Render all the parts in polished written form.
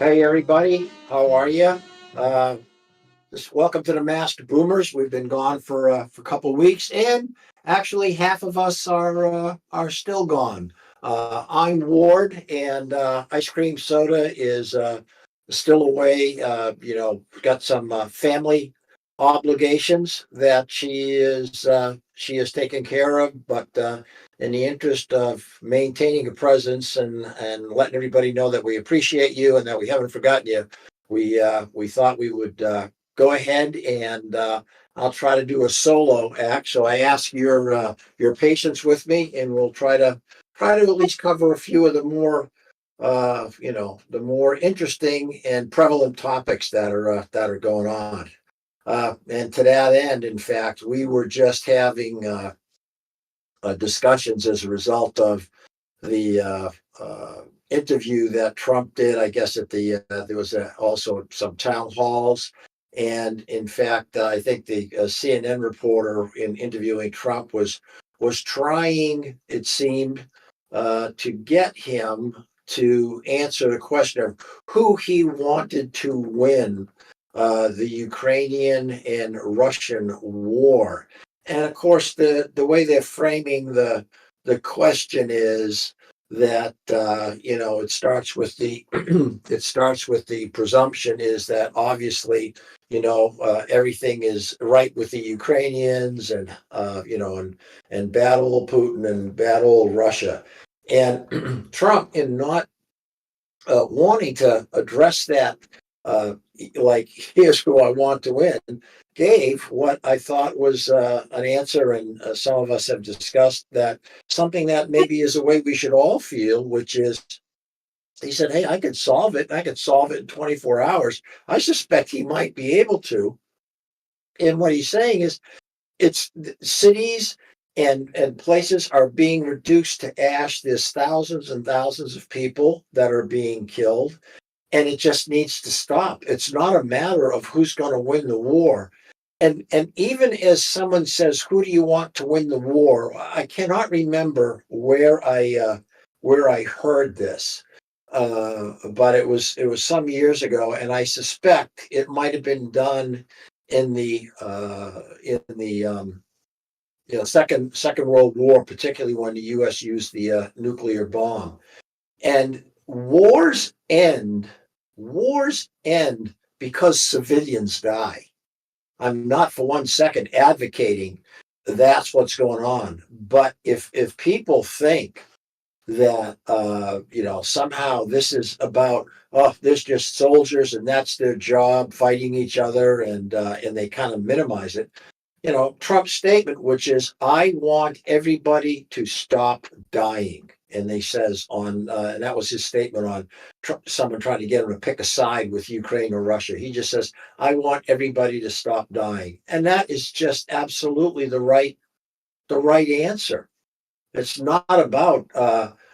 Hey everybody, how are you? Uh, just welcome to the Masked Boomers. We've been gone for a couple weeks, and actually half of us are still gone. I'm Ward, and ice cream soda is still away. Got some family obligations that she is taking care of, but in the interest of maintaining a presence and letting everybody know that we appreciate you and that we haven't forgotten you, we thought we would go ahead and I'll try to do a solo act. So I ask your patience with me, and we'll try to at least cover a few of the more the more interesting and prevalent topics that are going on. And to that end, in fact, we were just having discussions as a result of the interview that Trump did. I guess there was also some town halls, and in fact, I think the CNN reporter in interviewing Trump was trying, it seemed, to get him to answer the question of who he wanted to win the Ukrainian and Russian war. And of course, the way they're framing the question is that it starts with the it starts with the presumption is that obviously everything is right with the Ukrainians and and battle Putin and battle Russia, and Trump, in not wanting to address that, uh, like, here's who I want to win, gave what I thought was an answer, and some of us have discussed that something that maybe is a way we should all feel, which is he said, "Hey, I could solve it. I could solve it in 24 hours." I suspect he might be able to. And what he's saying is it's cities and places are being reduced to ash. There's thousands and thousands of people that are being killed, and it just needs to stop. It's not a matter of who's going to win the war. And even as someone says, "Who do you want to win the war?" I cannot remember where I heard this, but it was some years ago, and I suspect it might have been done in the Second World War, particularly when the U.S. used the nuclear bomb. And wars end because civilians die. I'm not for one second advocating that's what's going on. But if people think that somehow this is about, oh, there's just soldiers and that's their job fighting each other, and they kind of minimize it. Trump's statement, which is, "I want everybody to stop dying." And they says and that was his statement on someone trying to get him to pick a side with Ukraine or Russia. He just says, "I want everybody to stop dying," and that is just absolutely the right answer. It's not about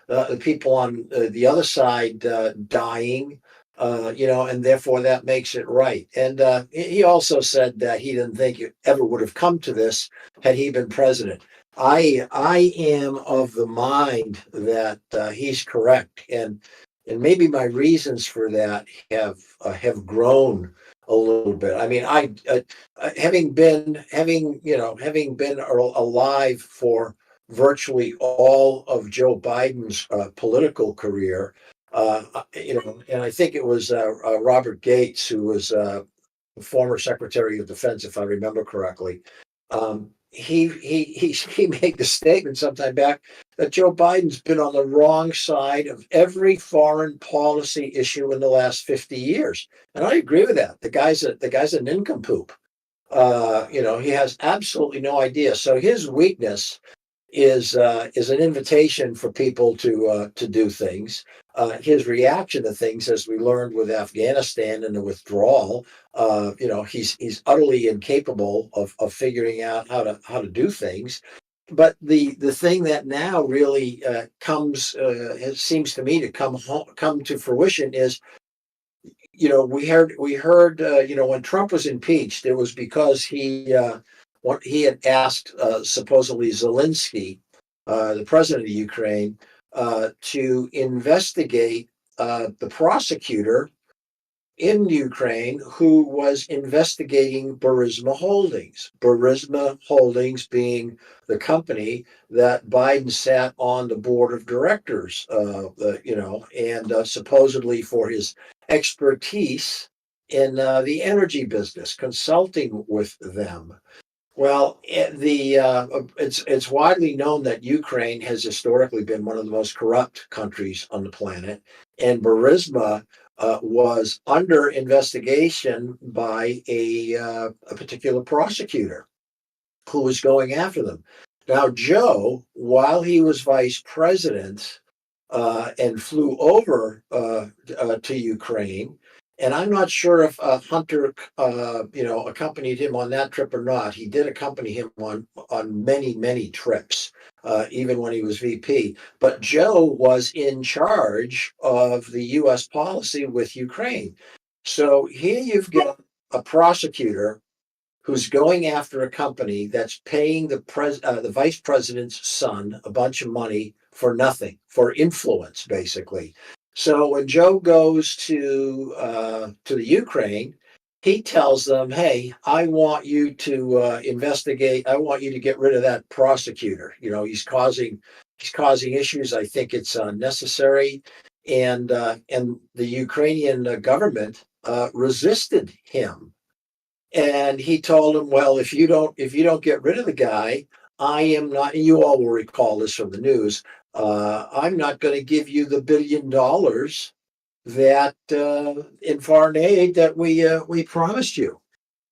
the people on the other side dying, and therefore that makes it right. And he also said that he didn't think it ever would have come to this had he been president. I am of the mind that he's correct, and maybe my reasons for that have grown a little bit. I mean, having been alive for virtually all of Joe Biden's political career. And I think it was Robert Gates, who was former Secretary of Defense, if I remember correctly. He made the statement sometime back that Joe Biden's been on the wrong side of every foreign policy issue in the last 50 years, and I agree with that. The guy's a nincompoop. He has absolutely no idea. So his weakness is an invitation for people to do things. His reaction to things, as we learned with Afghanistan and the withdrawal, he's utterly incapable of figuring out how to do things. But the thing that now really it seems to me to come to fruition is, we heard when Trump was impeached, it was because what he had asked supposedly Zelensky, the president of Ukraine, to investigate the prosecutor in Ukraine who was investigating Burisma Holdings. Burisma Holdings being the company that Biden sat on the board of directors, and supposedly for his expertise in the energy business, consulting with them. Well, it's widely known that Ukraine has historically been one of the most corrupt countries on the planet, and Burisma was under investigation by a particular prosecutor who was going after them. Now, Joe, while he was vice president and flew over to Ukraine. And I'm not sure if Hunter, accompanied him on that trip or not. He did accompany him on many, many trips, even when he was VP. But Joe was in charge of the U.S. policy with Ukraine. So here you've got a prosecutor who's going after a company that's paying the vice president's son a bunch of money for nothing, for influence, basically. So when Joe goes to the Ukraine, he tells them, "Hey, I want you to investigate. I want you to get rid of that prosecutor. He's causing issues. I think it's unnecessary." And the Ukrainian government resisted him, and he told him, "Well, if you don't get rid of the guy, I am not." And you all will recall this from the news. I'm not going to give you the $1 billion that in foreign aid that we promised you.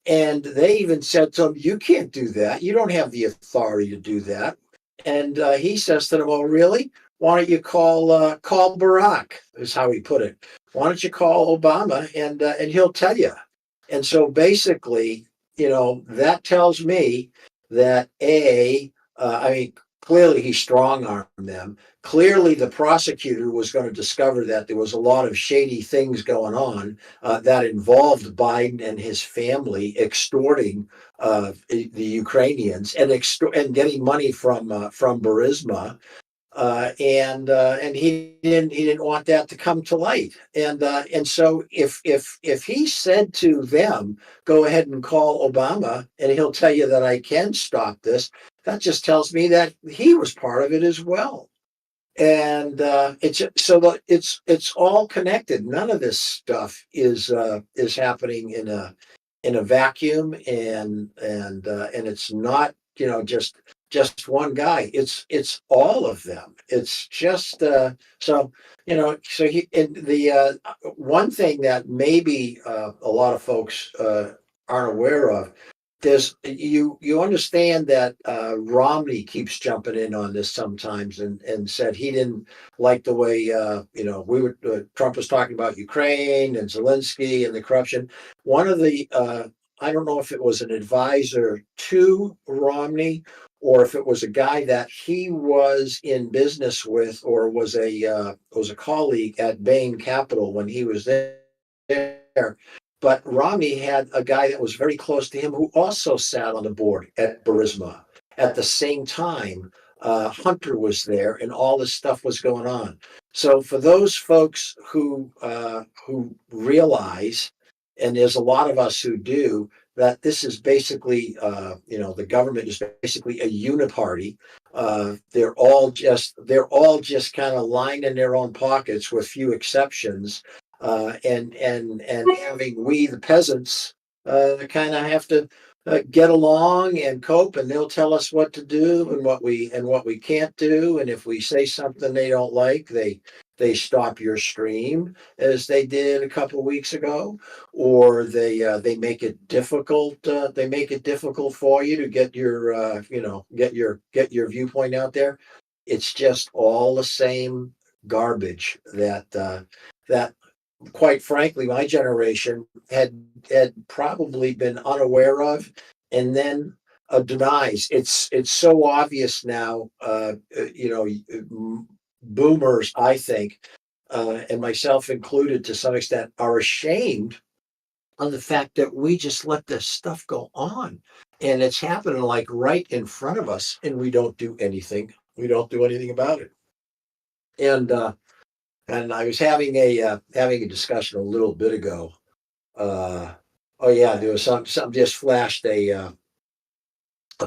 And they even said to him, "You can't do that. You don't have the authority to do that." And he says to them, "Oh, really? Why don't you call Barack?" Is how he put it. "Why don't you call Obama and he'll tell you." And so basically, that tells me that I mean, clearly he strong armed them. Clearly, the prosecutor was going to discover that there was a lot of shady things going on that involved Biden and his family extorting the Ukrainians and getting money from Burisma, and he didn't want that to come to light. And so if he said to them, "Go ahead and call Obama, and he'll tell you that I can stop this," that just tells me that he was part of it as well. And it's all connected. None of this stuff is happening in a vacuum, and it's not just one guy. It's all of them. It's just so he and the one thing that maybe a lot of folks aren't aware of. You understand that Romney keeps jumping in on this sometimes, and said he didn't like the way Trump was talking about Ukraine and Zelensky and the corruption. One of the I don't know if it was an advisor to Romney or if it was a guy that he was in business with, or was a colleague at Bain Capital when he was there. But Romney had a guy that was very close to him who also sat on the board at Burisma. At the same time, Hunter was there, and all this stuff was going on. So for those folks who realize, and there's a lot of us who do, that this is basically, the government is basically a uniparty. They're all just kind of lined in their own pockets, with few exceptions, and having we the peasants kind of have to get along and cope, and they'll tell us what to do and what we can't do. And if we say something they don't like, they stop your stream, as they did a couple of weeks ago, or they make it difficult. They make it difficult for you to get your viewpoint out there. It's just all the same garbage that quite frankly, my generation had probably been unaware of, and then denies. It's so obvious now. Boomers, I think, and myself included to some extent, are ashamed of the fact that we just let this stuff go on, and it's happening like right in front of us, and we don't do anything. We don't do anything about it. And I was having a discussion a little bit ago Oh yeah, there was some just flashed a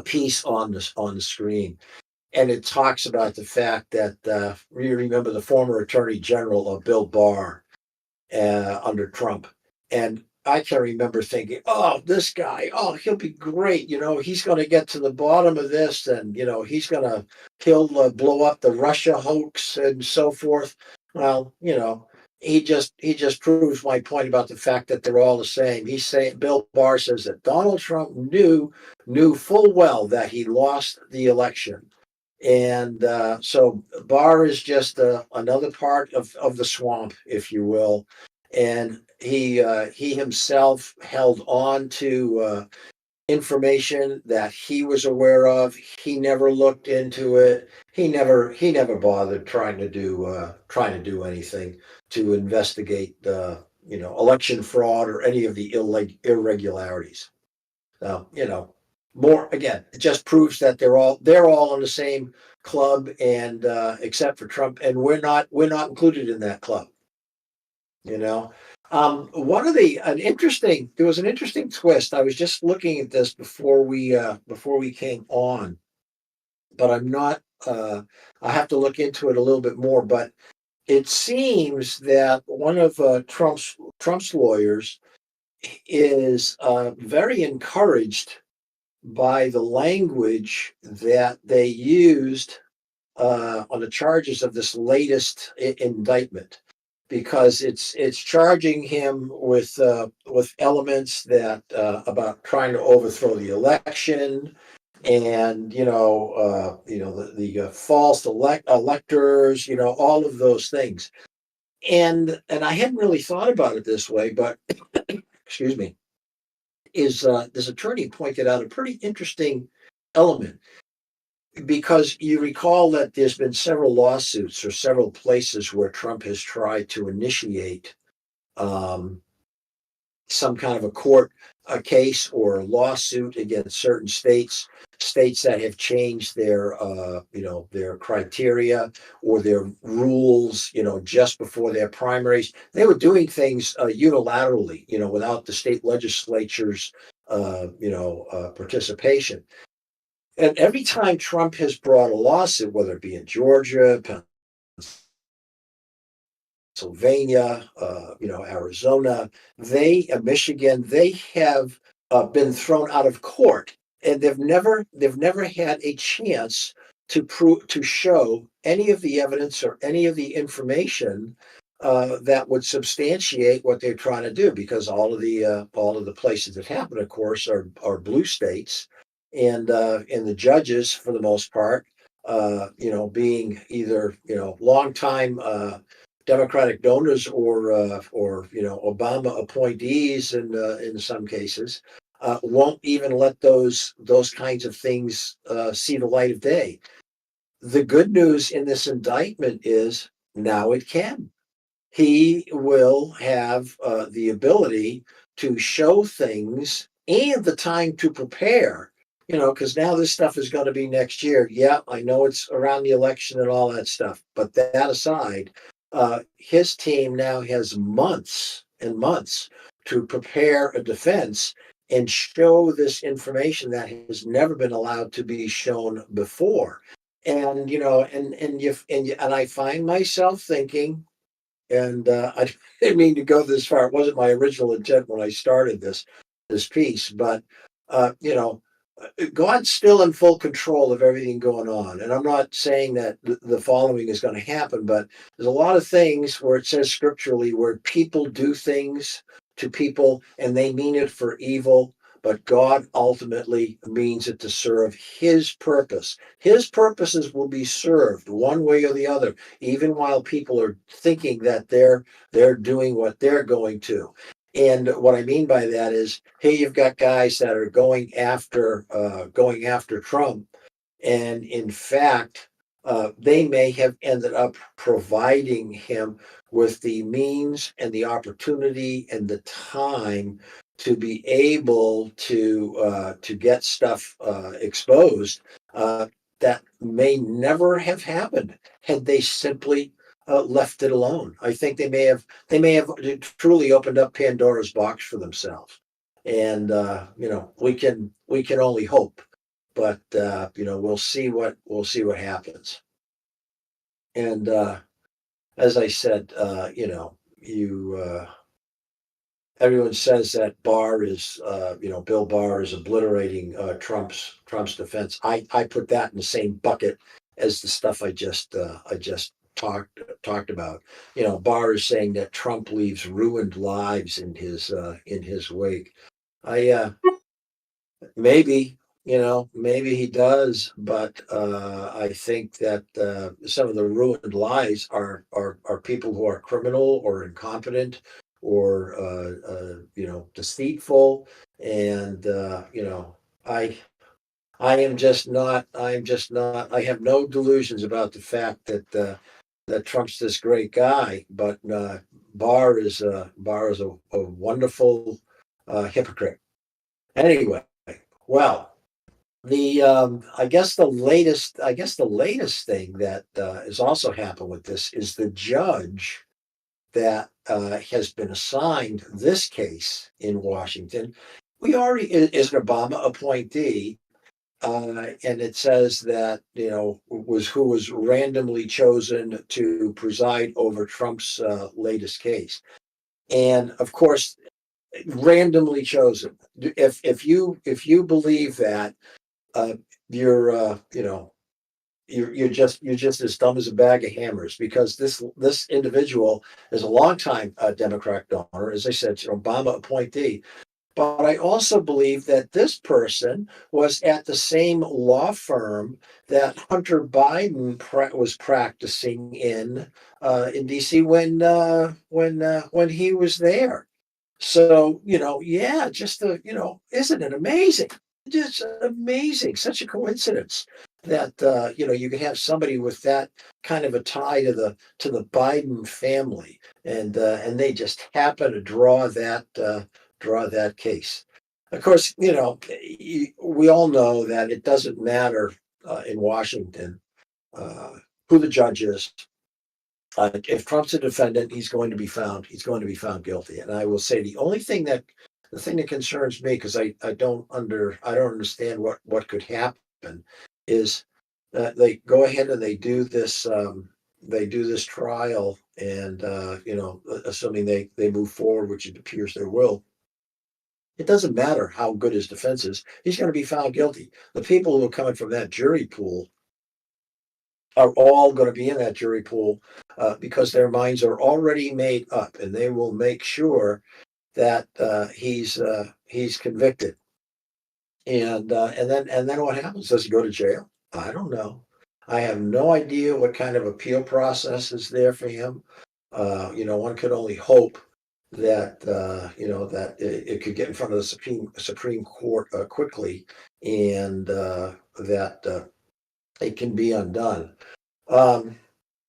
piece on the screen, and it talks about the fact that you remember the former Attorney General Bill Barr under Trump, and I can remember thinking, "Oh, this guy, oh, he'll be great. He's going to get to the bottom of this, and he'll blow up the Russia hoax and so forth." Well, he just proves my point about the fact that they're all the same. He's saying Bill Barr says that Donald Trump knew full well that he lost the election. And so Barr is just another part of the swamp, if you will. And he himself held on to information that he was aware of. He never looked into it. He never bothered trying to do anything to investigate the election fraud or any of the irregularities. So, more again, it just proves that they're all in the same club, and except for Trump, and we're not included in that club. You know, one of there was an interesting twist. I was just looking at this before we came on, but I'm not. I have to look into it a little bit more, but it seems that one of Trump's lawyers is very encouraged by the language that they used on the charges of this latest indictment, because it's charging him with elements that about trying to overthrow the election, and the false electors, all of those things. And I hadn't really thought about it this way, but excuse me, is this attorney pointed out a pretty interesting element, because you recall that there's been several lawsuits or several places where Trump has tried to initiate um, some kind of a case or a lawsuit against certain states that have changed their criteria or their rules, just before their primaries. They were doing things unilaterally, without the state legislatures, participation. And every time Trump has brought a lawsuit, whether it be in Georgia, Pennsylvania, Arizona, Michigan, they have been thrown out of court, and they've never had a chance to show any of the evidence or any of the information that would substantiate what they're trying to do, because all of the places that happen, of course, are blue states, and the judges, for the most part, being either longtime Democratic donors or Obama appointees in some cases, won't even let those kinds of things see the light of day. The good news in this indictment is now it can. He will have the ability to show things and the time to prepare. Because now this stuff is going to be next year. Yeah, I know it's around the election and all that stuff, but that aside, his team now has months and months to prepare a defense and show this information that has never been allowed to be shown before. And I find myself thinking, and I didn't mean to go this far. It wasn't my original intent when I started this piece, but God's still in full control of everything going on. And I'm not saying that the following is going to happen, but there's a lot of things where it says scripturally where people do things to people and they mean it for evil, but God ultimately means it to serve his purpose. His purposes will be served one way or the other, even while people are thinking that they're doing what they're going to. And what I mean by that is, hey, you've got guys that are going after Trump, and in fact, they may have ended up providing him with the means and the opportunity and the time to be able to get stuff exposed that may never have happened had they simply left it alone. I think they may have truly opened up Pandora's box for themselves, and we can only hope, but we'll see what happens. And as I said, everyone says that Bill Barr is obliterating Trump's defense. I put that in the same bucket as the stuff I just talked about. Barr is saying that Trump leaves ruined lives in his wake. I maybe he does, but I think that some of the ruined lives are people who are criminal or incompetent or deceitful, and I I am just not. I have no delusions about the fact that Trump's this great guy, but Barr is a wonderful hypocrite. Anyway, well, I guess the latest thing that has also happened with this is the judge that has been assigned this case in Washington. We already is an Obama appointee, and it says that who was randomly chosen to preside over Trump's latest case, and of course, randomly chosen. If you believe that, uh, you're you're just as dumb as a bag of hammers, because this individual is a longtime Democrat donor, as I said, Obama appointee. But I also believe that this person was at the same law firm that Hunter Biden was practicing in D.C. when he was there. So, yeah, just isn't it amazing? Just amazing. Such a coincidence that you could have somebody with that kind of a tie to the Biden family, and they just happen to draw that case. Of course, we all know that it doesn't matter in Washington uh, who the judge is. If Trump's a defendant, he's going to be found guilty. And I will say the thing that concerns me, because I don't understand what could happen, is they go ahead and they do this trial, and assuming they move forward, which it appears they will. It doesn't matter how good his defense is; he's going to be found guilty. The people who are coming from that jury pool are all going to be in that jury pool, because their minds are already made up, and they will make sure that he's convicted. And then what happens? Does he go to jail? I don't know. I have no idea what kind of appeal process is there for him. One could only hope that it could get in front of the Supreme Court quickly, and that it can be undone. Um,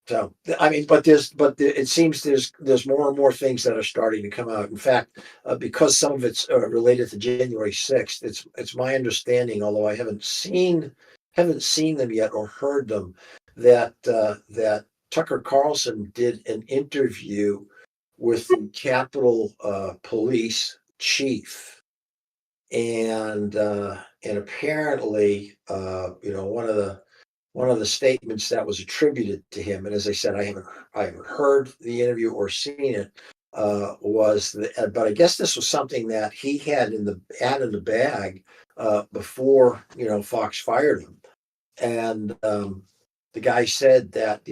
so I mean, it seems there's more and more things that are starting to come out. In fact, because some of it's related to January 6th, it's my understanding, although I haven't seen them yet or heard them, that Tucker Carlson did an interview with the Capitol Police chief, and apparently, one of the statements that was attributed to him, and as I said, I haven't heard the interview or seen it, was that, but I guess this was something that he had in the bag before Fox fired him, and the guy said that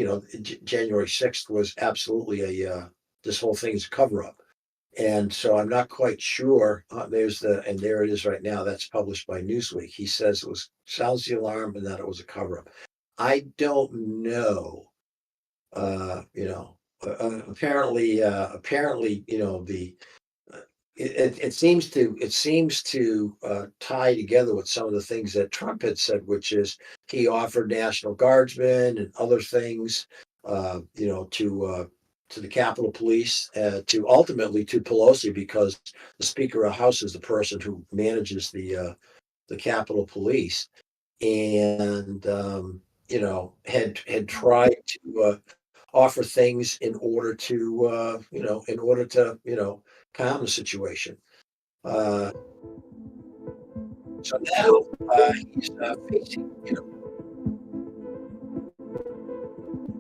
January 6th was absolutely this whole thing's a cover up. And so I'm not quite sure. And there it is right now. That's published by Newsweek. He says it was sounds the alarm and that it was a cover up. I don't know. Apparently, it seems to tie together with some of the things that Trump had said, which is he offered National Guardsmen and other things, to the Capitol Police, to ultimately to Pelosi, because the Speaker of the House is the person who manages the Capitol Police, and had tried to offer things in order to, in order to, calm the situation. Uh, so now he's facing,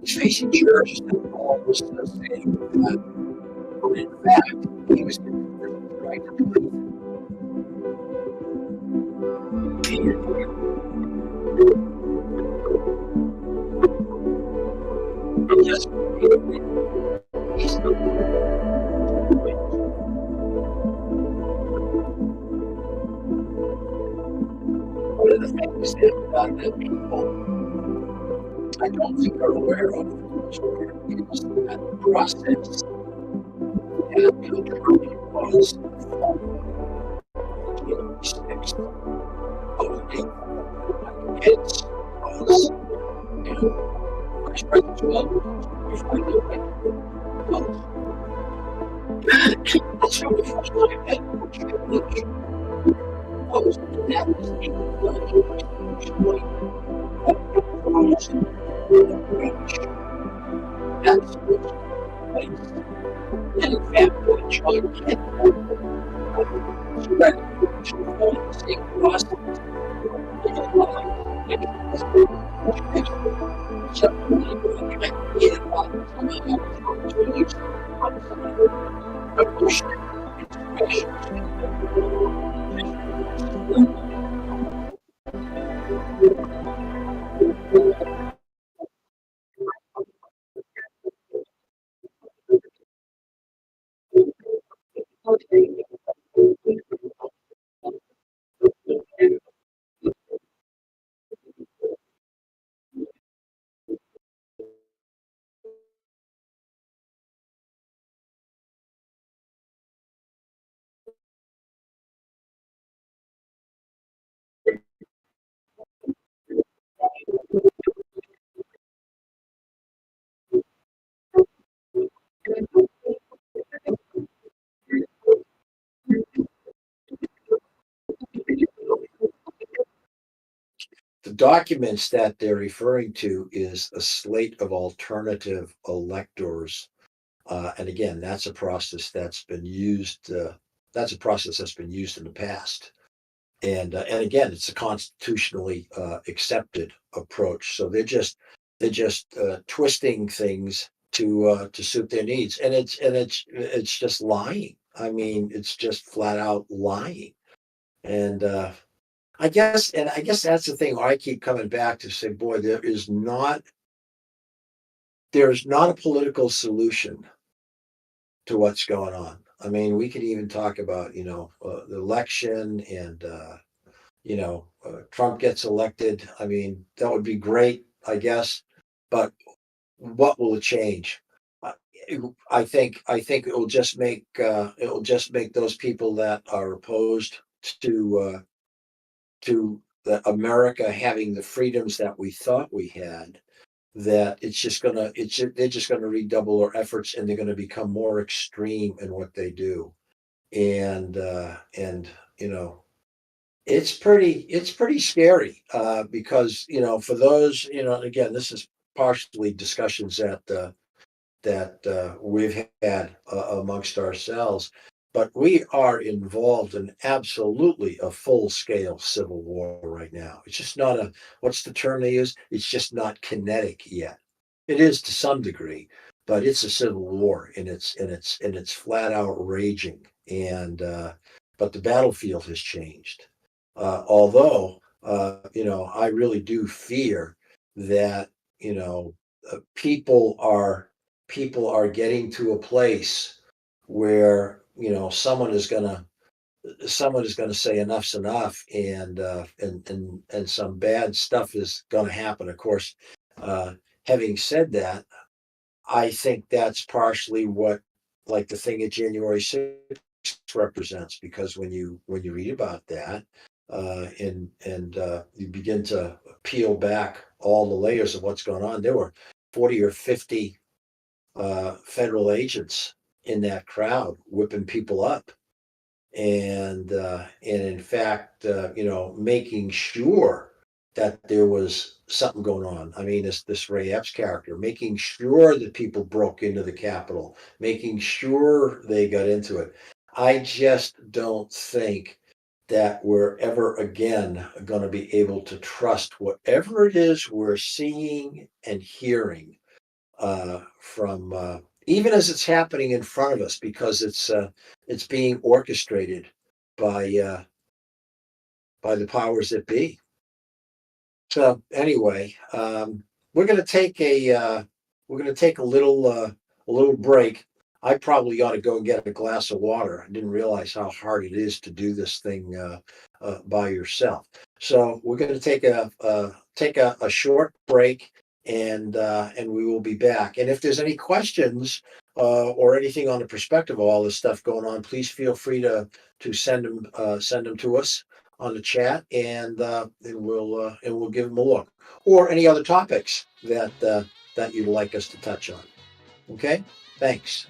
he's facing charges that Paul was saying that, but in fact, he was trying to do it. And yes, he's still one of the things that people I don't think are aware of is that the process that was six voting kids was Vice President was that's the first time that was that was that's place. And in fact, the child can't spread the same process. The documents that they're referring to is a slate of alternative electors. And again, that's a process that's been used. That's a process that's been used in the past. And again, it's a constitutionally accepted approach. So they're just twisting things to suit their needs, and it's just lying. I mean, it's just flat out lying. And I guess that's the thing where I keep coming back to say, boy, there is not a political solution to what's going on. I mean, we could even talk about, the election and, Trump gets elected. I mean, that would be great, I guess. But what will it change? Uh, I think it will just make those people that are opposed to America having the freedoms that we thought we had, that they're just gonna redouble their efforts, and they're gonna become more extreme in what they do. And it's pretty scary, because for those, again, this is partially discussions that we've had amongst ourselves, but we are involved in absolutely a full scale civil war right now. It's just not what's the term they use? It's just not kinetic yet. It is to some degree, but it's a civil war, and it's flat out raging. But the battlefield has changed. Although, I really do fear that, you know, people are getting to a place where, someone is gonna say enough's enough, and some bad stuff is gonna happen. Of course, uh, having said that, I think that's partially what, like, the thing at January 6th represents, because when you read about that, and you begin to peel back all the layers of what's going on, there were 40 or 50 federal agents in that crowd whipping people up, and in fact, making sure that there was something going on. I mean, this Ray Epps character, making sure that people broke into the Capitol, making sure they got into it. I just don't think that we're ever again going to be able to trust whatever it is we're seeing and hearing from even as it's happening in front of us, because it's being orchestrated by uh, by the powers that be. So anyway, we're going to take a little break. I probably ought to go and get a glass of water. I didn't realize how hard it is to do this thing by yourself. So we're going to take a short break, and we will be back. And if there's any questions or anything on the perspective of all this stuff going on, please feel free to send them to us on the chat, and we'll give them a look, or any other topics that you'd like us to touch on. Okay, thanks.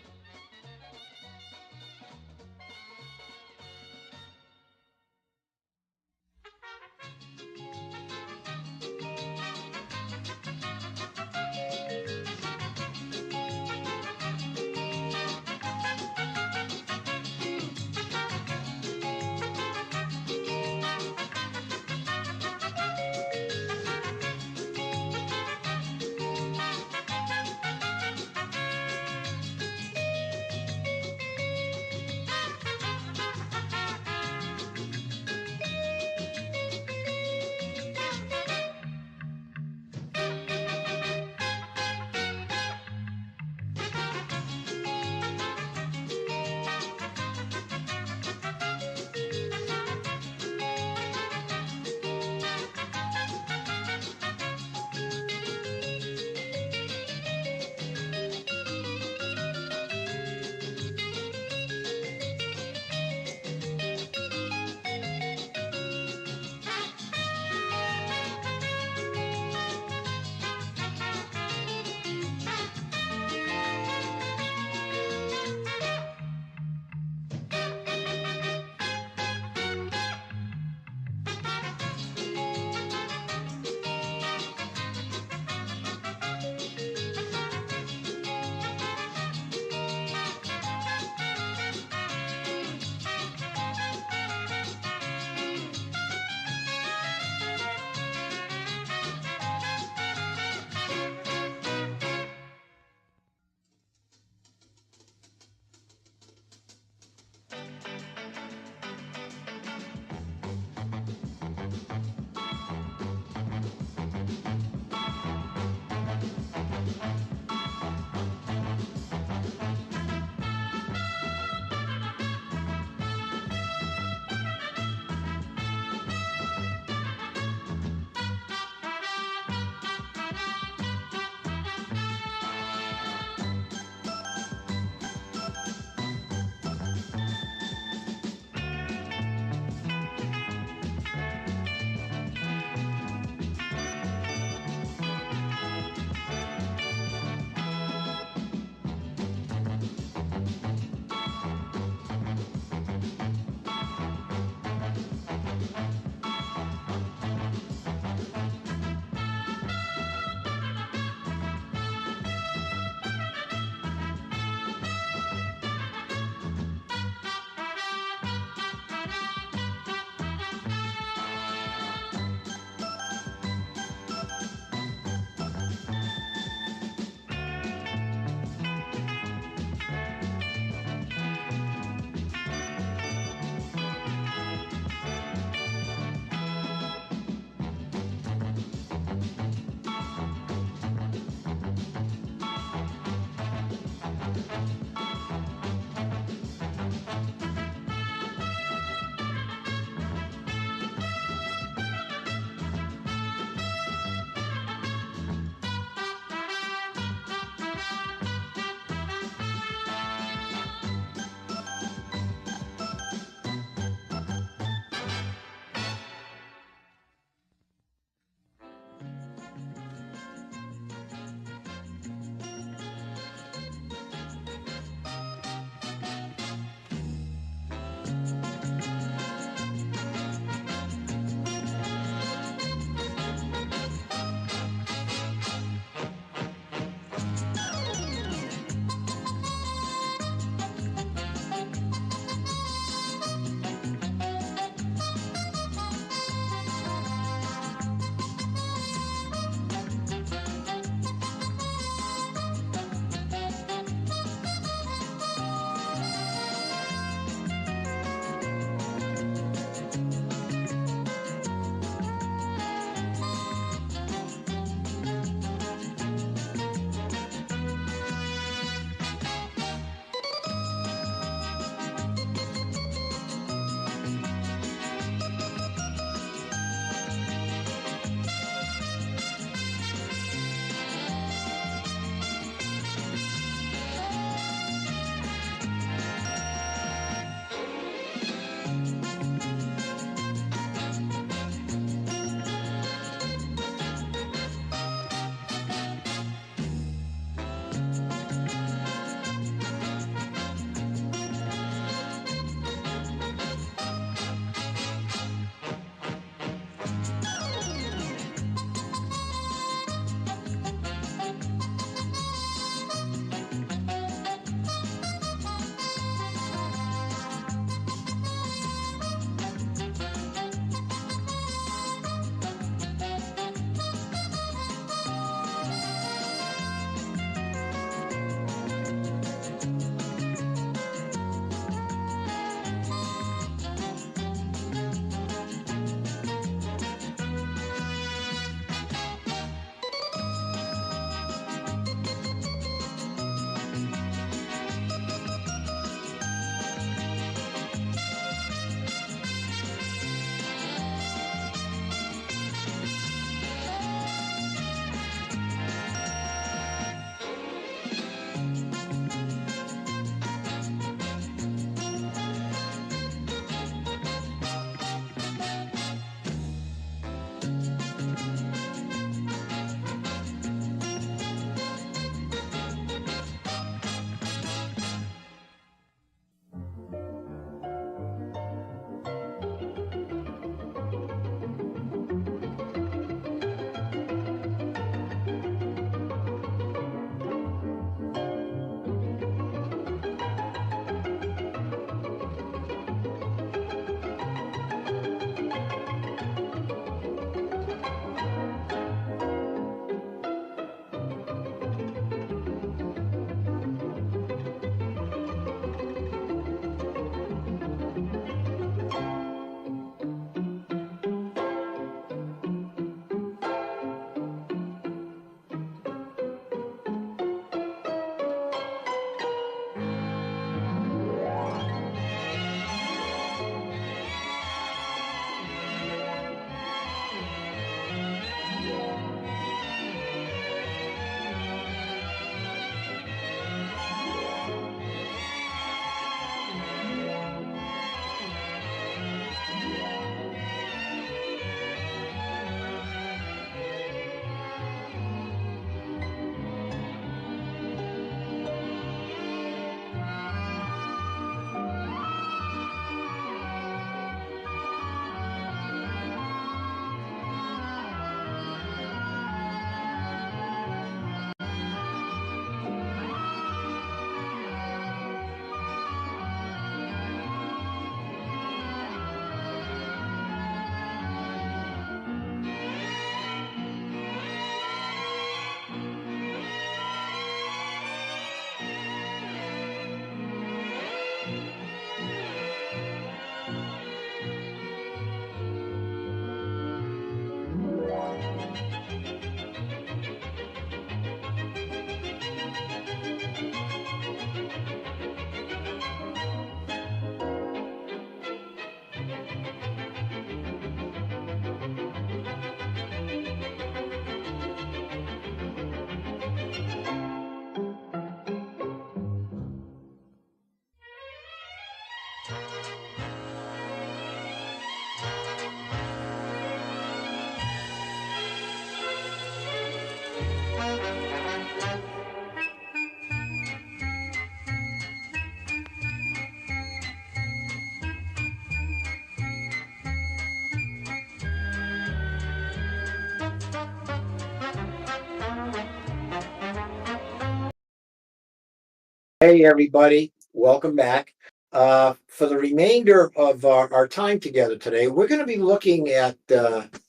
Hey, everybody. Welcome back. For the remainder of our time together today, we're going to be looking at,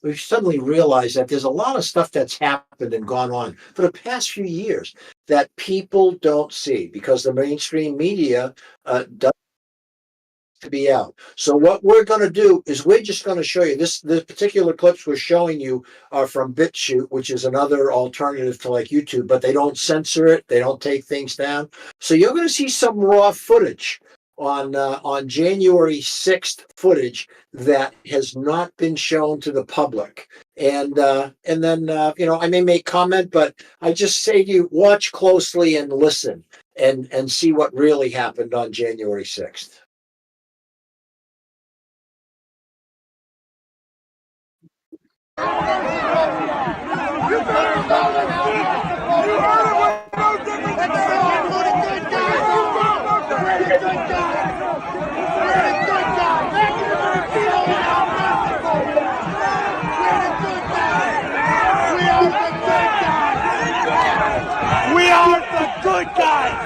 we've suddenly realized that there's a lot of stuff that's happened and gone on for the past few years that people don't see because the mainstream media doesn't to be out. So what we're going to do is we're just going to show you this particular clips we're showing you are from BitChute, which is another alternative to like YouTube, but they don't censor it. They don't take things down. So you're going to see some raw footage on January 6th footage that has not been shown to the public. And then I may make comment, but I just say to you, watch closely and listen and see what really happened on January 6th. We are the good guys.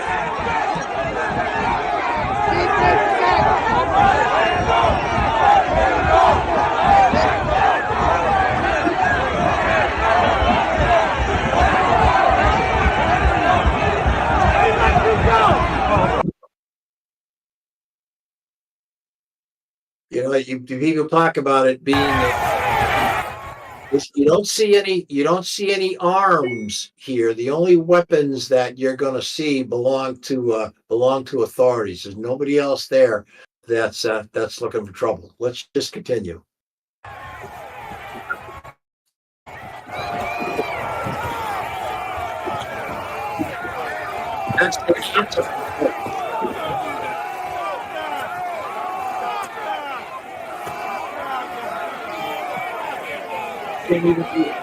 People talk about it being. You don't see any arms here. The only weapons that you're going to see belong to authorities. There's nobody else there that's looking for trouble. Let's just continue. That's the can't even do it.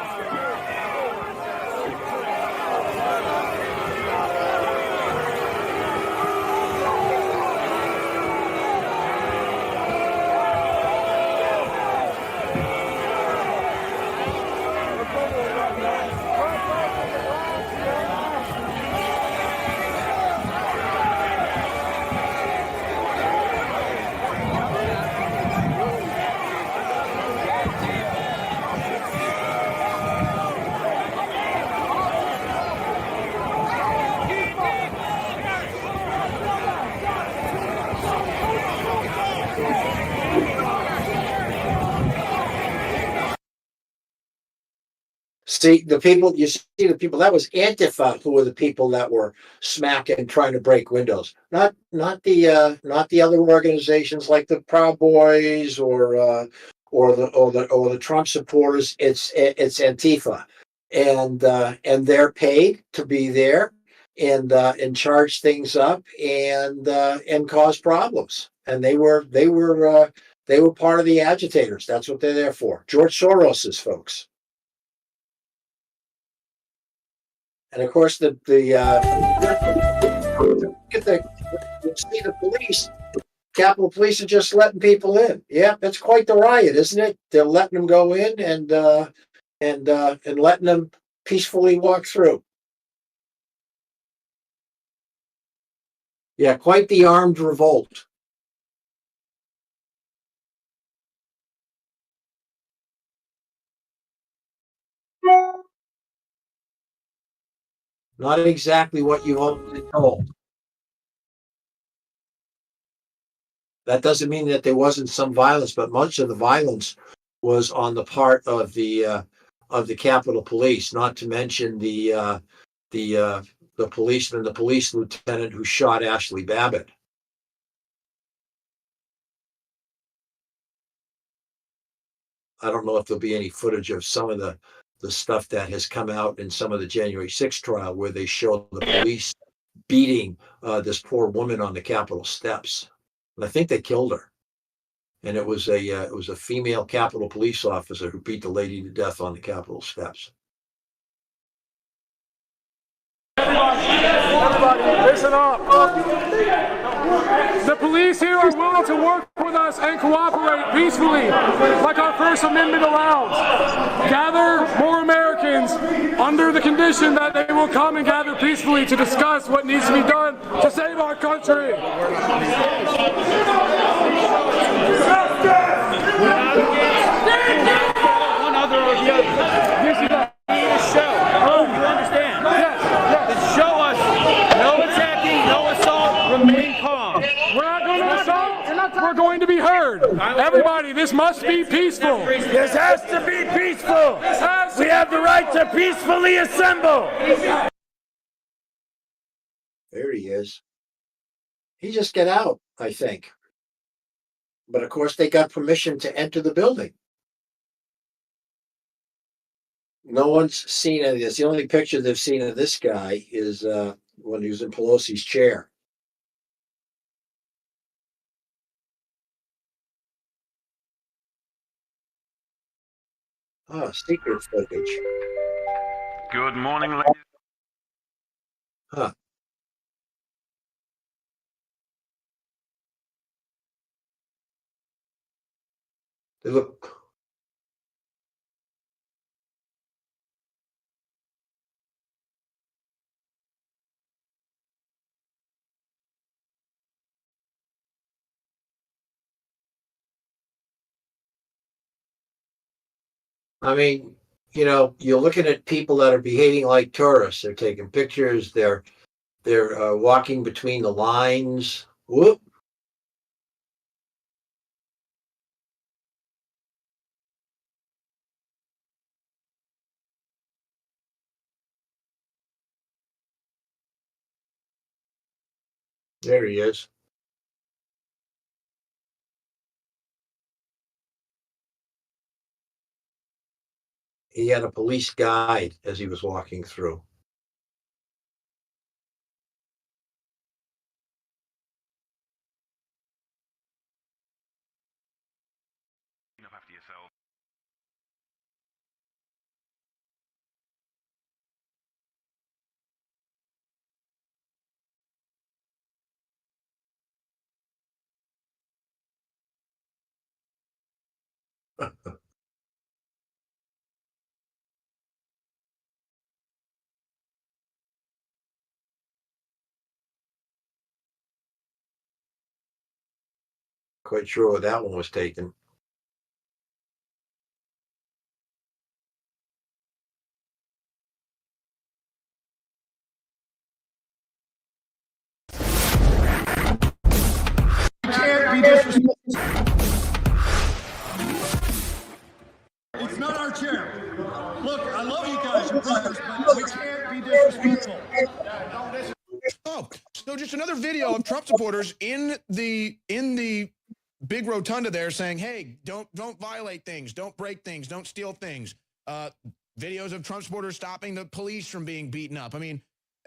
See the people. You see the people. That was Antifa, who were the people that were smacking, trying to break windows. Not the other organizations like the Proud Boys or the Trump supporters. It's Antifa, and they're paid to be there and charge things up and cause problems. And they were part of the agitators. That's what they're there for. George Soros's folks. And of course, you see the police, Capitol Police are just letting people in. Yeah, that's quite the riot, isn't it? They're letting them go in and letting them peacefully walk through. Yeah, quite the armed revolt. Not exactly what you've always been told. That doesn't mean that there wasn't some violence, but much of the violence was on the part of the Capitol Police. Not to mention the policeman, the police lieutenant who shot Ashley Babbitt. I don't know if there'll be any footage of some of the stuff that has come out in some of the January 6th trial where they showed the police beating this poor woman on the Capitol steps. And I think they killed her. And it was a female Capitol Police officer who beat the lady to death on the Capitol steps. Everybody, listen up. The police here are willing to work with us and cooperate peacefully, like our First Amendment allows. Gather more Americans. Republicans under the condition that they will come and gather peacefully to discuss what needs to be done to save our country. One other or the other. We need a show. You understand? Then show us no attacking, no assault, remain calm. We're not going to assault. We're going to be heard. Everybody, this must be peaceful. This has to be peaceful. We have the right to peacefully assemble. There he is. He just got out, I think. But of course, they got permission to enter the building. No one's seen any of this. The only picture they've seen of this guy is when he was in Pelosi's chair. Ah, secret footage. Good morning, ladies. Huh. They look. I mean, you're looking at people that are behaving like tourists. They're taking pictures. They're walking between the lines. Whoop. There he is. He had a police guide as he was walking through. After yourself. Quite sure where that one was taken. It's not our chair. Look, I love you guys, your brothers, but we can't be disrespectful. Oh, so just another video of Trump supporters in the big rotunda there saying, "Hey, don't violate things, don't break things, don't steal things." Videos of Trump supporters stopping the police from being beaten up. I mean,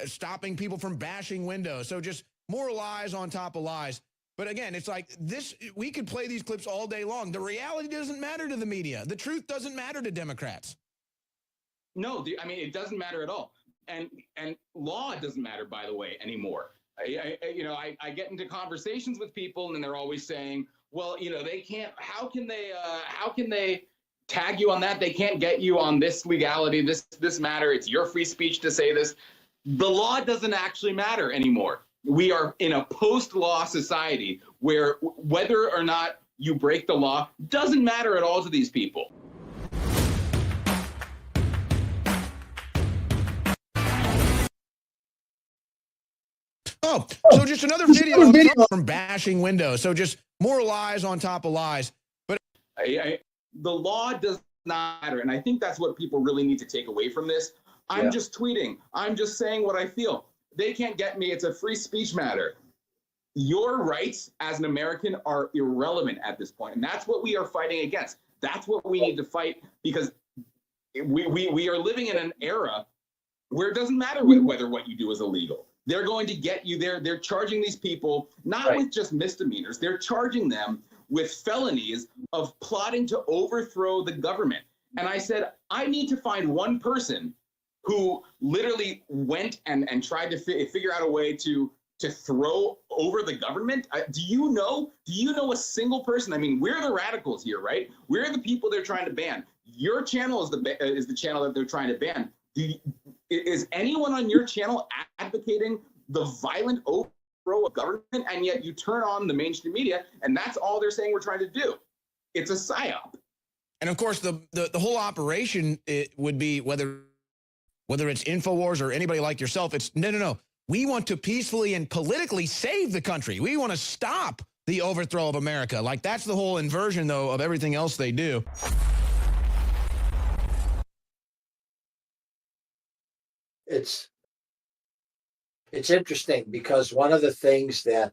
stopping people from bashing windows. So just more lies on top of lies. But again, it's like this, we could play these clips all day long. The reality doesn't matter to the media. The truth doesn't matter to Democrats. No, I mean, it doesn't matter at all. And law doesn't matter, by the way, anymore. I get into conversations with people and they're always saying, well, they can't, how can they tag you on that? They can't get you on this legality, this matter. It's your free speech to say this. The law doesn't actually matter anymore. We are in a post-law society where whether or not you break the law doesn't matter at all to these people. Oh, so just another video of Trump from bashing windows. So just more lies on top of lies. But the law does not matter. And I think that's what people really need to take away from this. I'm just tweeting. I'm just saying what I feel. They can't get me. It's a free speech matter. Your rights as an American are irrelevant at this point. And that's what we are fighting against. That's what we need to fight, because we are living in an era where it doesn't matter whether what you do is illegal. They're going to get you there. They're charging these people not with just misdemeanors. They're charging them with felonies of plotting to overthrow the government. And I said, I need to find one person who literally went and tried to figure out a way to to throw over the government? Do you know a single person? I mean, we're the radicals here, right? We're the people they're trying to ban. Your channel is the channel that they're trying to ban. Is anyone on your channel advocating the violent overthrow of government? And yet you turn on the mainstream media, and that's all they're saying we're trying to do. It's a psyop. And of course, the whole operation, it would be whether it's InfoWars or anybody like yourself, it's no. We want to peacefully and politically save the country. We want to stop the overthrow of America. Like, that's the whole inversion, though, of everything else they do. It's interesting because one of the things that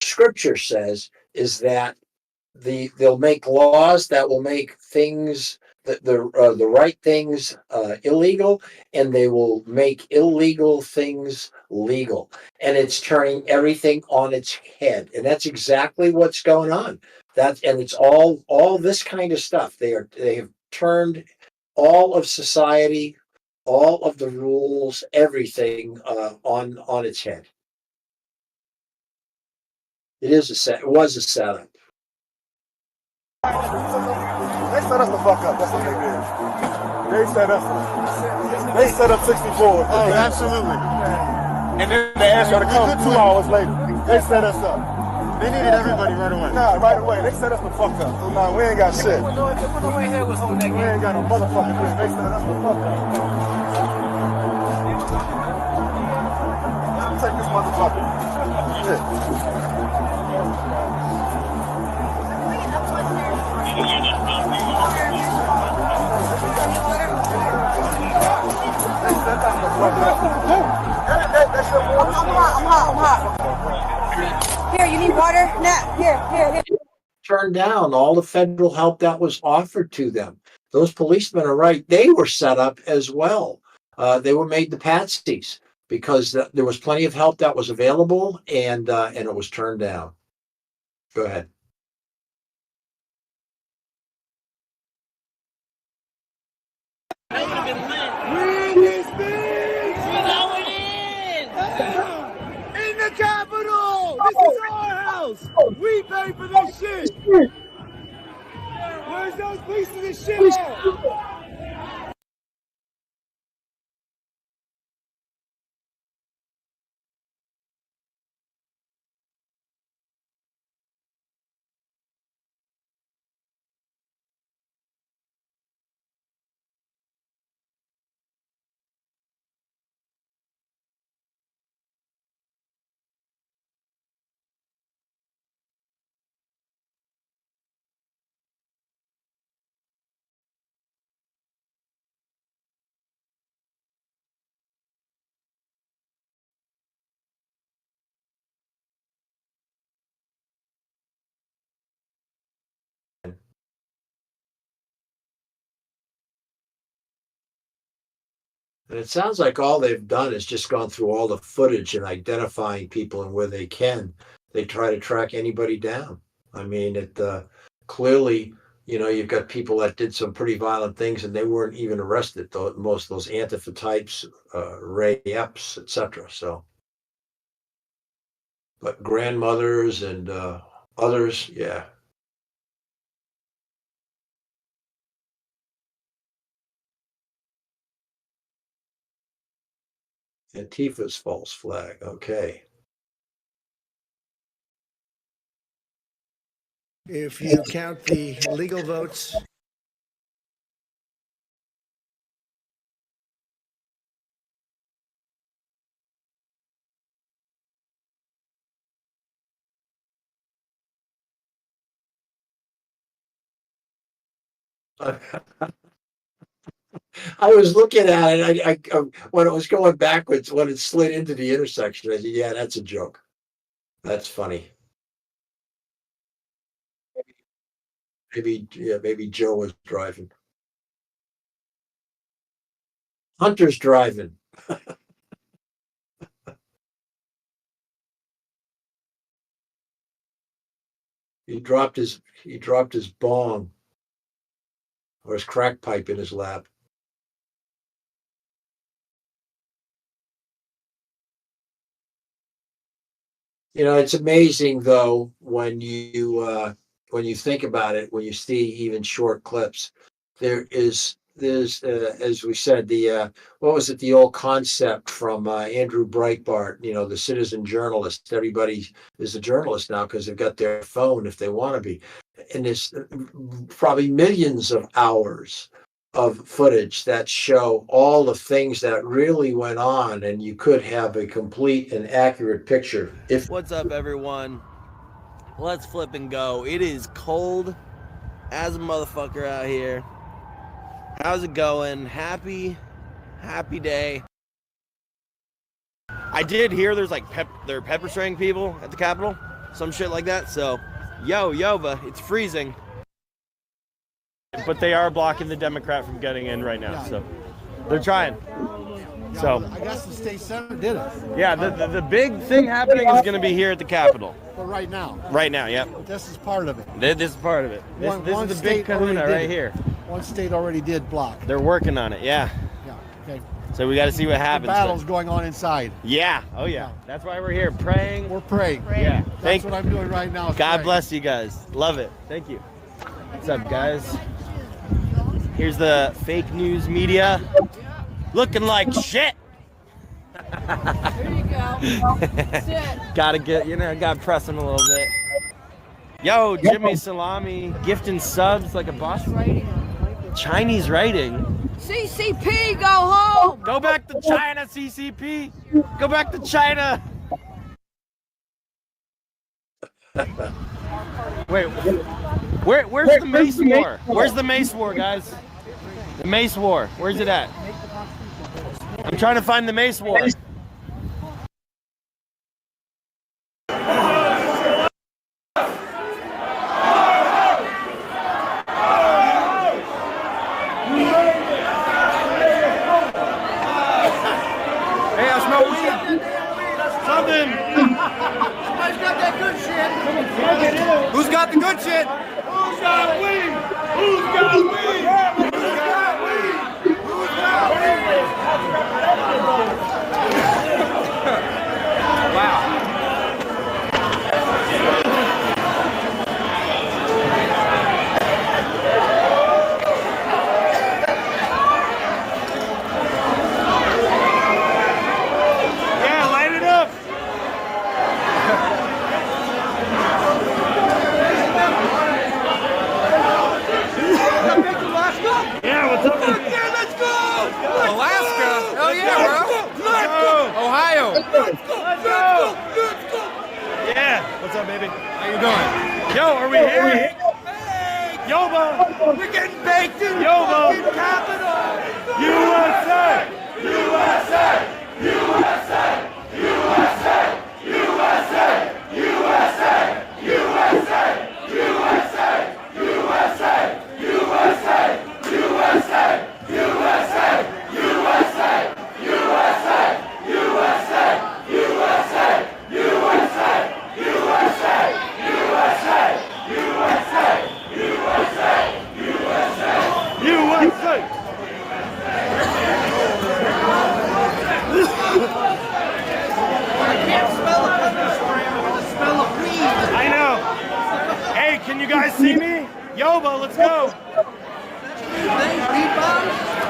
Scripture says is that they'll make laws that will make things the right things illegal, and they will make illegal things legal, and it's turning everything on its head, and that's exactly what's going on. And it's all this kind of stuff. They have turned all of society, all of the rules, everything on its head. It was a setup. They set us the fuck up. That's what they did. They set up 64. Oh, absolutely. And then they asked you to come 2 hours later. They set us up. They needed everybody right away. Nah, right away. They set us the fuck up. So nah, we ain't got shit. We ain't got no motherfucking thing. They set us the fuck up. Take this motherfucker. Shit. I'm hot. Here, you need water? Nah, here. Turned down all the federal help that was offered to them. Those policemen are right. They were set up as well. They were made the patsies because there was plenty of help that was available, and it was turned down. Go ahead. In the Capitol! This is our house! We pay for this shit! Where's those pieces of shit at? And it sounds like all they've done is just gone through all the footage and identifying people, and where they can, they try to track anybody down. I mean, it clearly, you've got people that did some pretty violent things and they weren't even arrested. Most of those Antifa types, Ray Epps, etc. So, but grandmothers and others, yeah. Antifa's false flag. Okay. If you count the legal votes. I was looking at it. I when it was going backwards, when it slid into the intersection, I said, "Yeah, that's a joke. That's funny." Maybe Joe was driving. Hunter's driving. He dropped his bong or his crack pipe in his lap. You know, it's amazing though when you think about it, when you see even short clips. There's as we said, the what was it, the old concept from Andrew Breitbart, you know, the citizen journalist. Everybody is a journalist now because they've got their phone if they want to be. And there's probably millions of hours of footage that show all the things that really went on, and you could have a complete and accurate picture. What's up, everyone? Let's flip and go. It is cold as a motherfucker out here. How's it going? Happy day. I did hear there's like they're pepper spraying people at the Capitol, some shit like that. So, Yova, it's freezing. But they are blocking the Democrat from getting in right now, so they're trying. So I guess the state senate did it. yeah, the big thing happening is going to be here at the Capitol. But right now. Right now, yep. This is part of it. This is part of it. This is the big state already kahuna did right it. here. One state already did block. They're working on it, yeah. Yeah. Okay. So we got to see what The happens. battle's going on inside. Yeah. Oh yeah. That's why we're here praying. We're praying. Yeah. That's what I'm doing right now. is God praying. bless you guys. Love it. Thank you. What's up, guys? Here's the fake news media looking like shit. There you go. Sit. Gotta get, gotta press him a little bit. Yo, Jimmy Salami, gifting subs like a boss. Chinese writing. CCP, go home. Go back to China, CCP. Go back to China. Wait, where's the Mace War? Where's the Mace War, guys? The Mace War. Where's it at? I'm trying to find the Mace War. Hey, I smell weed. Something. Somebody's got that good shit. Who's got the good shit? Who's got weed? Who's got weed? Who's got weed? Who's got weed? Wow. Yeah, light it up. Yeah, what's up? Yeah, let's go! Alaska? Hell yeah, bro. Let's go! Ohio. Let's go! Let's go! Let's go! Yeah. What's up, baby? How you doing? Yo, are we here? Hey! Yoba. We're getting baked in the Yoba. fucking Capitol! USA. USA! USA! USA! USA! USA! USA! USA! USA! USA! USA! USA! USA! USA! USA! USA! USA! USA! USA. I know. Hey, can you guys see me? Yoba, let's go.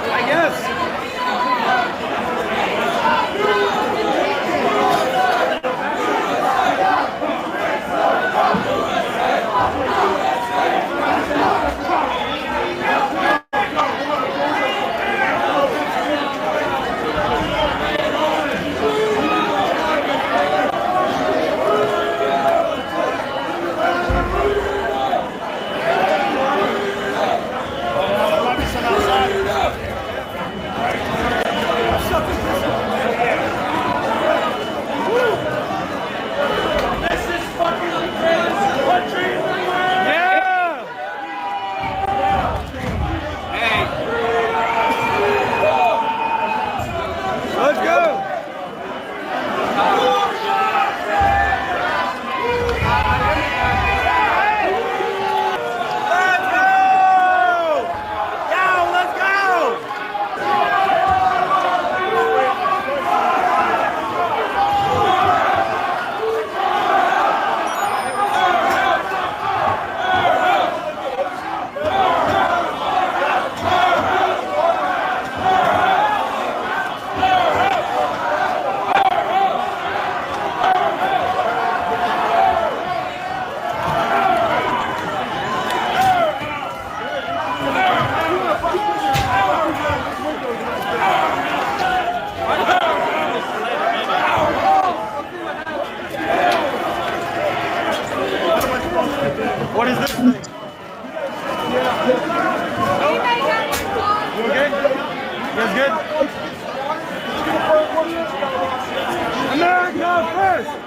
I guess.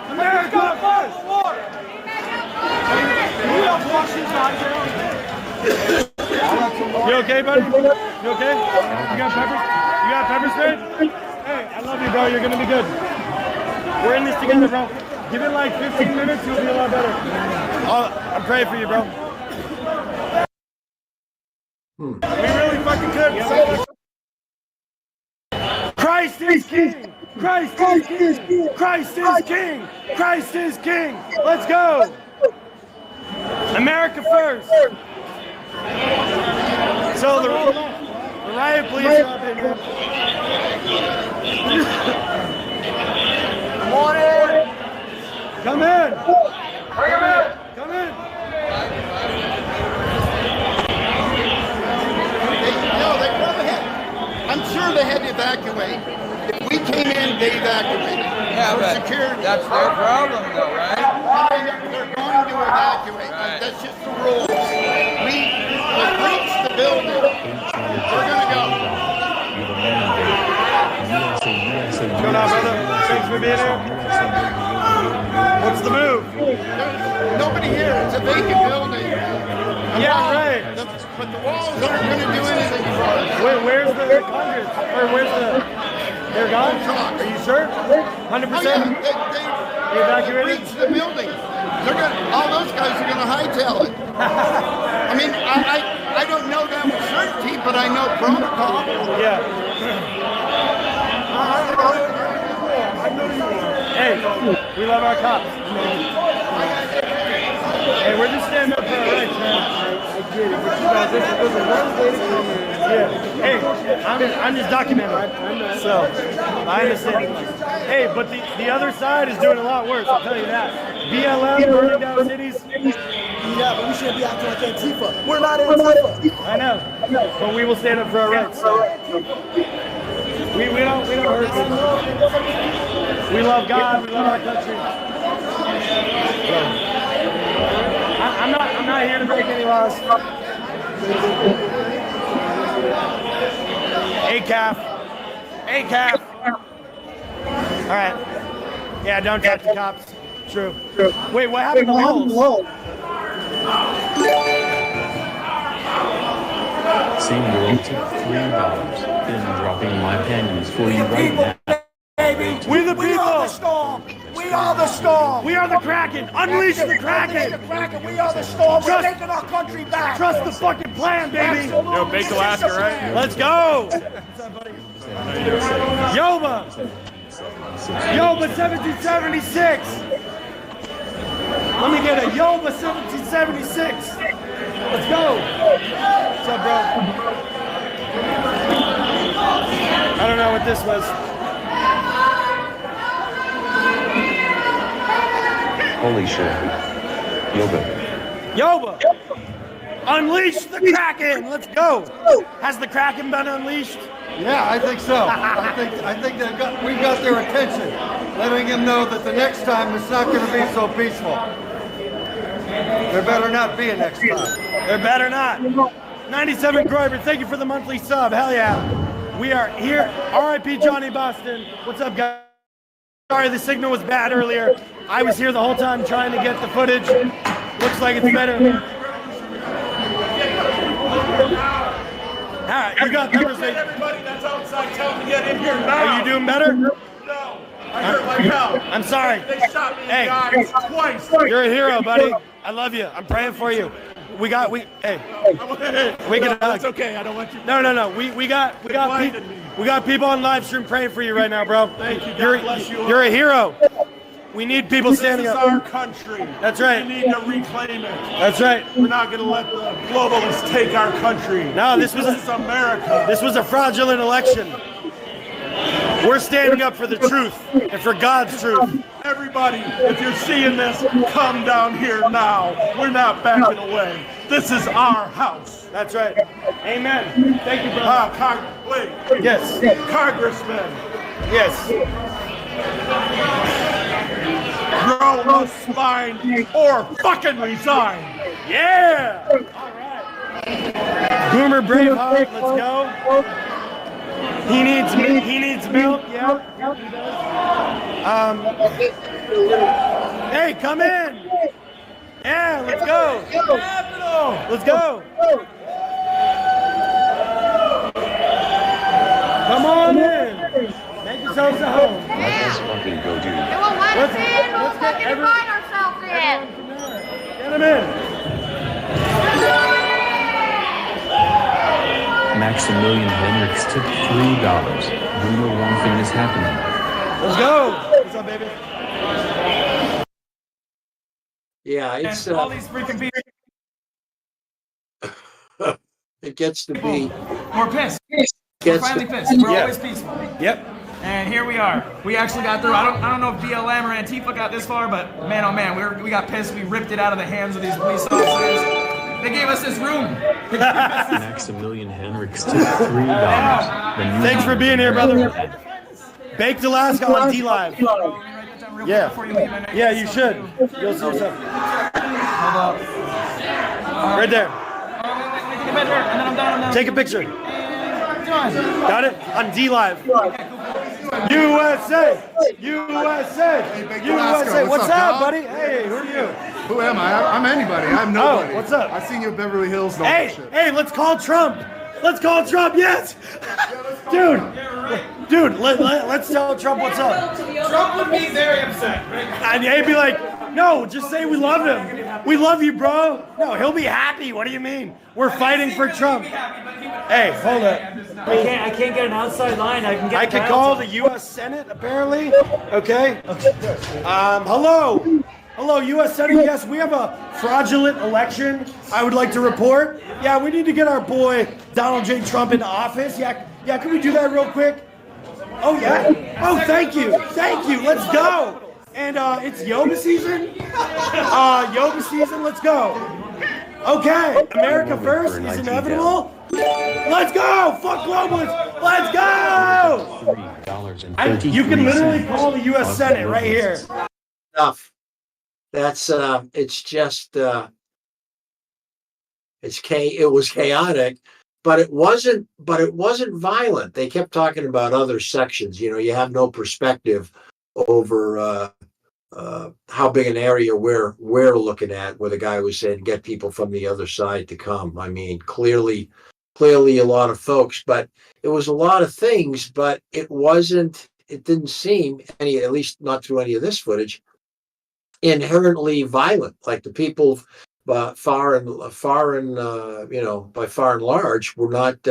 America first! You okay, buddy? You okay? You got pepper? You got pepper spray? Hey, I love you, bro. You're gonna be good. We're in this together, bro. Give it like 15 minutes, you'll be a lot better. I'm praying for you, bro. We really fucking could. Christ is King! Christ is King! Christ is King! Christ is King! Let's go! America first! So the riot police are up in here. Come in! Bring him in! Come in! They probably had. I'm sure they had to evacuate. If we came in, they evacuated. Yeah, but security. that's their problem, though, right? They're going to evacuate. Right. That's just the rules. We reached the building. We're going to go. What's going on, brother? Thanks for being here. What's the move? There's nobody here. It's a vacant building. Yeah, right. But the walls aren't going to do anything for us. Where's the Congress? Or where's the... They're gone? Are you sure? 100%? Oh, yeah, They evacuated? reached the building. All those guys are going to hightail it. I mean, I don't know that with certainty, but I know protocol. Yeah. Hey, we love our cops. Hey, we're just standing up for our rights, man. I get it, but you guys, this is one way to come in. Yeah. Hey, I'm just documenting. So, I understand. Hey, but the other side is doing a lot worse, I'll tell you that. BLM burning down cities. Yeah, but we shouldn't be acting like Antifa. We're not Antifa. I know, but we will stand up for our rights. So. We don't hurt people. We love God. We love our country. So, I'm not here to break any laws. ACAF. All right. Yeah, don't touch the cops. True. Wait, what happened to Lowell's? Same girl took $3. Been dropping my pennies for you right now. Baby, we the people. We are the storm. We are the storm. We are the Kraken. Unleash the Kraken. We are the storm. We're taking our country back. Trust the fucking plan, baby. Yo, Bake Alaska, right? Let's go. Yoba 1776. Let me get a Yoba 1776. Let's go. What's up, bro? I don't know what this was. Holy shit. Yoba. Unleash the Kraken. Let's go. Has the Kraken been unleashed? Yeah, I think so. I think we got their attention, letting them know that the next time it's not going to be so peaceful. There better not be a next time. There better not. 97 Groyber, thank you for the monthly sub. Hell yeah. We are here. R.I.P. Johnny Boston. What's up, guys? Sorry, the signal was bad earlier. I was here the whole time trying to get the footage. Looks like it's better. All right, you got pepper spray. Everybody that's outside, tell them to get in here now. Are you doing better? No. I hurt my mouth. I'm sorry. They shot me in the eyes twice. You're a hero, buddy. I love you. I'm praying for you. We can hug. It's okay. I don't want you. No. We got people on live stream praying for you right now, bro. Thank you. God bless you. You're a hero. We need people standing up. This is our country. That's right. We need to reclaim it. That's right. We're not going to let the globalists take our country. No, this is America. This was a fraudulent election. We're standing up for the truth and for God's truth. Everybody, if you're seeing this, come down here now. We're not backing away. This is our house. That's right. Amen. Thank you, brother. Wait. Yes. Congressman. Yes. Grow a spine or fucking resign. Yeah. All right. Boomer Braveheart, let's go. He needs milk. Yeah. Hey, come in. Yeah, let's go. Let's go. Come on in. Make yourselves at home. Let's fucking go, dude. They won't let us in. We'll fucking invite ourselves in. Get them in. Maximilian Hendricks took $3. Bruno Wong thing is happening. Let's go. What's up, baby? Yeah, it's all these freaking people. it gets to be. We're pissed. We're Gets finally to- pissed. We're Yeah. always peaceful. Yep. And here we are. We actually got through. I don't know if BLM or Antifa got this far, but man, oh man, we got pissed. We ripped it out of the hands of these police officers. They gave us this room. Maximilian Hendricks took $3. Thanks for being here, brother. Baked Alaska on D-Live. Yeah. Yeah, you should. You'll see yourself. Hold up. Right there. Take a picture, and then I'm done. Take a picture. Done. Got it? On D-Live. USA! USA! USA! What's up, buddy? Hey, who are you? Who am I? I'm anybody. I'm nobody. Oh, what's up? I seen you at Beverly Hills and all that shit. Hey, let's call Trump. Let's call Trump, yes! Dude, let's tell Trump what's up. Trump would be very upset. And he'd be like, no, just say we love him. We love you, bro. No, he'll be happy. What do you mean? We're fighting for Trump. Hey, hold up. I can't get an outside line. I can call the U.S. Senate, apparently. Okay. Hello, U.S. Senate. Yes, we have a fraudulent election. I would like to report. Yeah, we need to get our boy Donald J. Trump into office. Yeah. Can we do that real quick? Oh yeah. Oh, thank you. Let's go. And it's yoga season. Let's go. Okay, America first is inevitable. Let's go! Fuck globalists! Let's go! You can literally call the U.S. Senate right here. Enough. That's it's just it was chaotic, but it wasn't violent. They kept talking about other sections. You know, you have no perspective over how big an area we're looking at, where the guy was saying get people from the other side to come. I mean, clearly a lot of folks, but it was a lot of things, but it didn't seem at least not through any of this footage, inherently violent. Like the people by far and large were not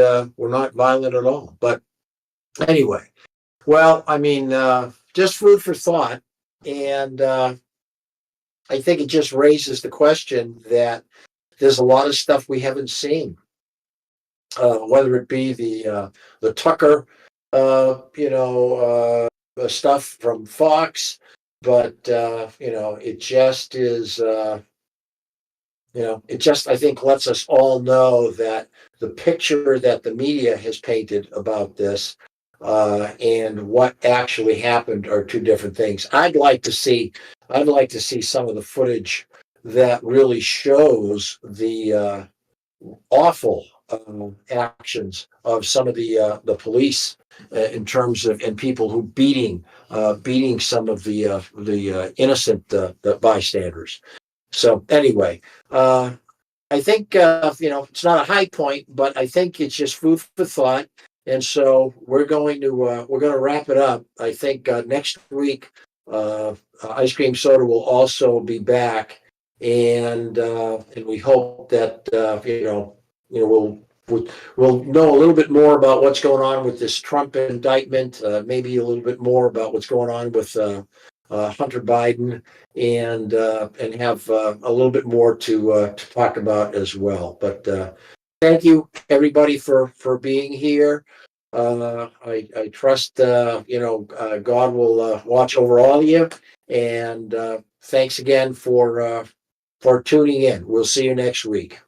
violent at all. But anyway, well, I mean, just food for thought. And I think it just raises the question that there's a lot of stuff we haven't seen, whether it be the Tucker, stuff from Fox, but it just is, it just, I think, lets us all know that the picture that the media has painted about this and what actually happened are two different things. I'd like to see some of the footage that really shows the awful actions of some of the police in terms of, and people who beating some of the innocent the bystanders. So anyway, I think it's not a high point, but I think it's just food for thought. And so we're going to wrap it up. I think next week, Ice Cream Soda will also be back, and we hope that we'll know a little bit more about what's going on with this Trump indictment, maybe a little bit more about what's going on with Hunter Biden, and have a little bit more to talk about as well. But thank you, everybody, for being here. I trust God will watch over all of you, and thanks again for tuning in. We'll see you next week.